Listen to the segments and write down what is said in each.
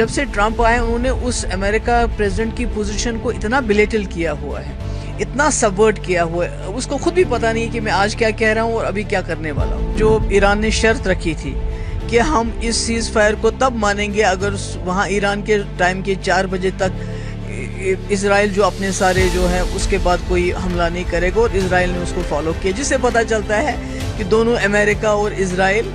جب سے ٹرمپ آئے انہوں نے اس امریکہ پریزیڈنٹ کی پوزیشن کو اتنا بلیٹل کیا ہوا ہے، اتنا سبورٹ کیا ہوا ہے، اس کو خود بھی پتہ نہیں ہے کہ میں آج کیا کہہ رہا ہوں اور ابھی کیا کرنے والا ہوں۔ جو ایران نے شرط رکھی تھی کہ ہم اس سیز فائر کو تب مانیں گے اگر وہاں ایران کے ٹائم کے 4 بجے تک اسرائیل جو اپنے سارے جو ہیں اس کے بعد کوئی حملہ نہیں کرے گا، اور اسرائیل نے اس کو فالو کیا، جس سے پتہ چلتا ہے کہ دونوں امریکہ اور اسرائیل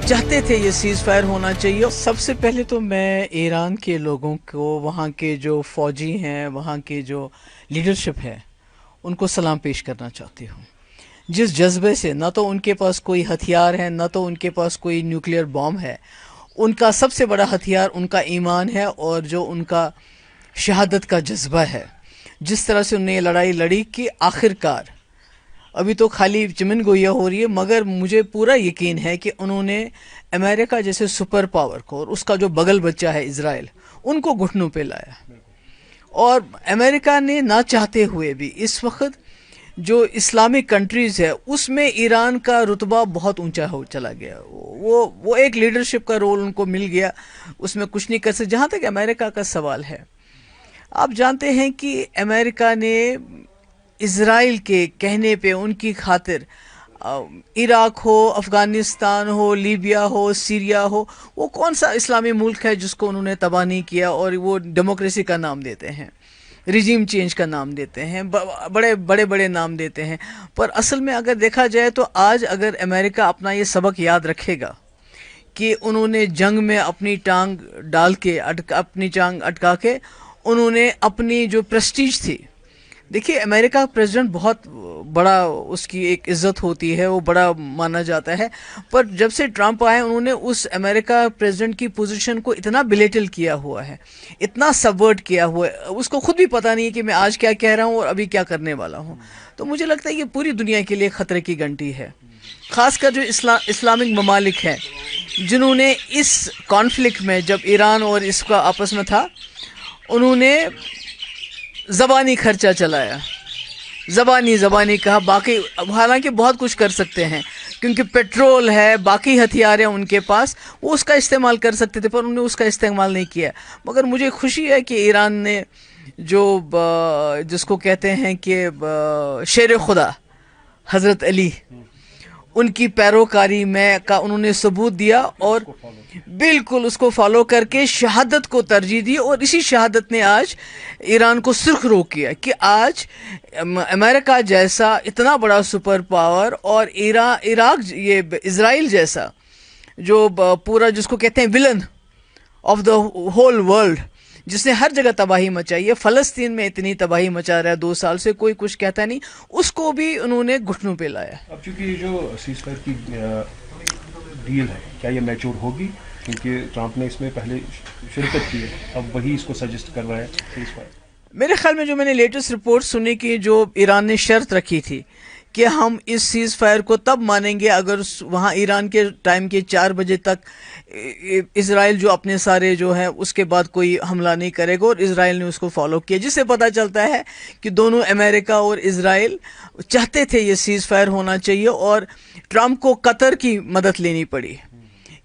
چاہتے تھے یہ سیز فائر ہونا چاہیے۔ سب سے پہلے تو میں ایران کے لوگوں کو، وہاں کے جو فوجی ہیں، وہاں کے جو لیڈرشپ ہے، ان کو سلام پیش کرنا چاہتی ہوں۔ جس جذبے سے، نہ تو ان کے پاس کوئی ہتھیار ہے، نہ تو ان کے پاس کوئی نیوکلیئر بام ہے، ان کا سب سے بڑا ہتھیار ان کا ایمان ہے اور جو ان کا شہادت کا جذبہ ہے۔ جس طرح سے انہوں نے یہ لڑائی لڑی کہ آخر کار، ابھی تو خالی چمن گویا ہو رہی ہے، مگر مجھے پورا یقین ہے کہ انہوں نے امریکہ جیسے سپر پاور کو اور اس کا جو بغل بچہ ہے اسرائیل، ان کو گھٹنوں پہ لایا۔ اور امریکہ نے نہ چاہتے ہوئے بھی اس وقت جو اسلامک کنٹریز ہے اس میں ایران کا رتبہ بہت اونچا ہو چلا گیا۔ وہ ایک لیڈرشپ کا رول ان کو مل گیا، اس میں کچھ نہیں کر سکتے۔ جہاں تک امریکہ کا سوال ہے، آپ جانتے ہیں کہ امریکہ نے اسرائیل کے کہنے پہ، ان کی خاطر، عراق ہو، افغانستان ہو، لیبیا ہو، سیریا ہو، وہ کون سا اسلامی ملک ہے جس کو انہوں نے تباہ نہیں کیا، اور وہ ڈیموکریسی کا نام دیتے ہیں، ریجیم چینج کا نام دیتے ہیں، بڑے بڑے نام دیتے ہیں۔ پر اصل میں اگر دیکھا جائے تو آج اگر امریکہ اپنا یہ سبق یاد رکھے گا کہ انہوں نے جنگ میں اپنی ٹانگ ڈال کے، اپنی ٹانگ اٹکا کے، انہوں نے اپنی جو پریسٹیج تھی، دیکھیے امریکہ پریزیڈنٹ بہت بڑا، اس کی ایک عزت ہوتی ہے، وہ بڑا مانا جاتا ہے، پر جب سے ٹرمپ آئے انہوں نے اس امریکہ پریزیڈنٹ کی پوزیشن کو اتنا بلیٹل کیا ہوا ہے، اتنا سبورٹ کیا ہوا ہے، اس کو خود بھی پتہ نہیں ہے کہ میں آج کیا کہہ رہا ہوں اور ابھی کیا کرنے والا ہوں۔ تو مجھے لگتا ہے یہ پوری دنیا کے لیے خطرے کی گھنٹی ہے، خاص کر جو اسلامک ممالک ہیں جنہوں نے اس کانفلکٹ میں، جب ایران اور اس کا آپس میں تھا، انہوں نے زبانی خرچہ چلایا، زبانی کہا، باقی حالانکہ بہت کچھ کر سکتے ہیں کیونکہ پیٹرول ہے، باقی ہتھیار ہیں ان کے پاس، وہ اس کا استعمال کر سکتے تھے، پر انہوں نے اس کا استعمال نہیں کیا۔ مگر مجھے خوشی ہے کہ ایران نے جو جس کو کہتے ہیں کہ شیر خدا حضرت علی، ان کی پیروکاری میں کا انہوں نے ثبوت دیا، اور بالکل اس کو فالو کر کے شہادت کو ترجیح دی، اور اسی شہادت نے آج ایران کو سرخ رو کیا کہ آج امریکہ جیسا اتنا بڑا سپر پاور اور عراق، یہ اسرائیل جیسا جو پورا جس کو کہتے ہیں ولن آف دا ہول ورلڈ، جس نے ہر جگہ تباہی مچائی ہے، فلسطین میں اتنی تباہی مچا رہا ہے 2 سال سے، کوئی کچھ کہتا نہیں، اس کو بھی انہوں نے گھٹنوں پہ لایا۔ اب چونکہ یہ جو سیز فائر کی ڈیل ہے، کیا یہ میچور ہوگی؟ کیونکہ ٹرمپ نے اس میں پہلے شرکت کی ہے، اب وہی اس کو سجسٹ کر رہا ہے سیز فائر۔ میرے خیال میں جو میں نے لیٹسٹ رپورٹ سنی کہ جو ایران نے شرط رکھی تھی کہ ہم اس سیز فائر کو تب مانیں گے اگر وہاں ایران کے ٹائم کے 4 بجے تک اسرائیل جو اپنے سارے جو ہیں اس کے بعد کوئی حملہ نہیں کرے گا، اور اسرائیل نے اس کو فالو کیا، جس سے پتہ چلتا ہے کہ دونوں امریکہ اور اسرائیل چاہتے تھے یہ سیز فائر ہونا چاہیے، اور ٹرمپ کو قطر کی مدد لینی پڑی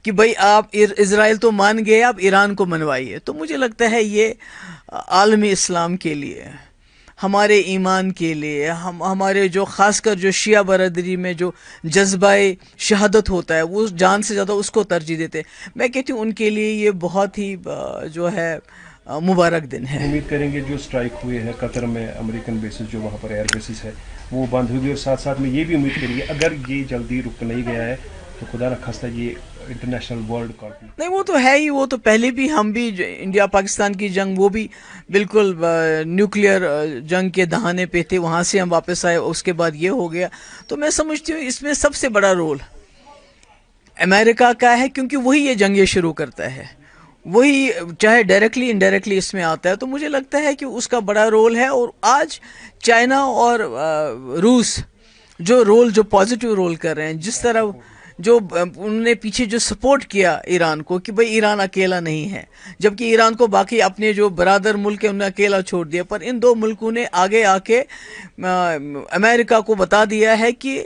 کہ بھئی آپ اسرائیل تو مان گئے، آپ ایران کو منوائیے۔ تو مجھے لگتا ہے یہ عالمی اسلام کے لیے، ہمارے ایمان کے لیے، ہمارے جو خاص کر جو شیعہ برادری میں جو جذبہ شہادت ہوتا ہے، وہ جان سے زیادہ اس کو ترجیح دیتے ہیں۔ میں کہتی ہوں ان کے لیے یہ بہت ہی جو ہے مبارک دن ہے۔ امید کریں گے جو سٹرائک ہوئے ہیں قطر میں، امریکن بیسز جو وہاں پر ایئر بیسز ہے وہ بند ہوگی، اور ساتھ ساتھ میں یہ بھی امید کریں گے اگر یہ جلدی رک نہیں گیا ہے تو خدا نخواستہ یہ انٹرنیشنل ورلڈ کانفلکٹ۔ نہیں، وہ تو ہے ہی، وہ تو پہلے بھی ہم بھی انڈیا پاکستان کی جنگ، وہ بھی بالکل نیوکلیئر جنگ کے دہانے پہ تھے، وہاں سے ہم واپس آئے، اس کے بعد یہ ہو گیا۔ تو میں سمجھتی ہوں اس میں سب سے بڑا رول امریکہ کا ہے، کیونکہ وہی یہ جنگیں شروع کرتا ہے، وہی چاہے ڈائریکٹلی انڈائریکٹلی اس میں آتا ہے۔ تو مجھے لگتا ہے کہ اس کا بڑا رول ہے، اور آج چائنا اور روس جو پازیٹیو رول کر رہے ہیں، جس طرح جو انہوں نے پیچھے جو سپورٹ کیا ایران کو کہ بھئی ایران اکیلا نہیں ہے، جبکہ ایران کو باقی اپنے جو برادر ملک ہیں انہوں نے اکیلا چھوڑ دیا، پر ان 2 ملکوں نے آگے آ کے امریکہ کو بتا دیا ہے کہ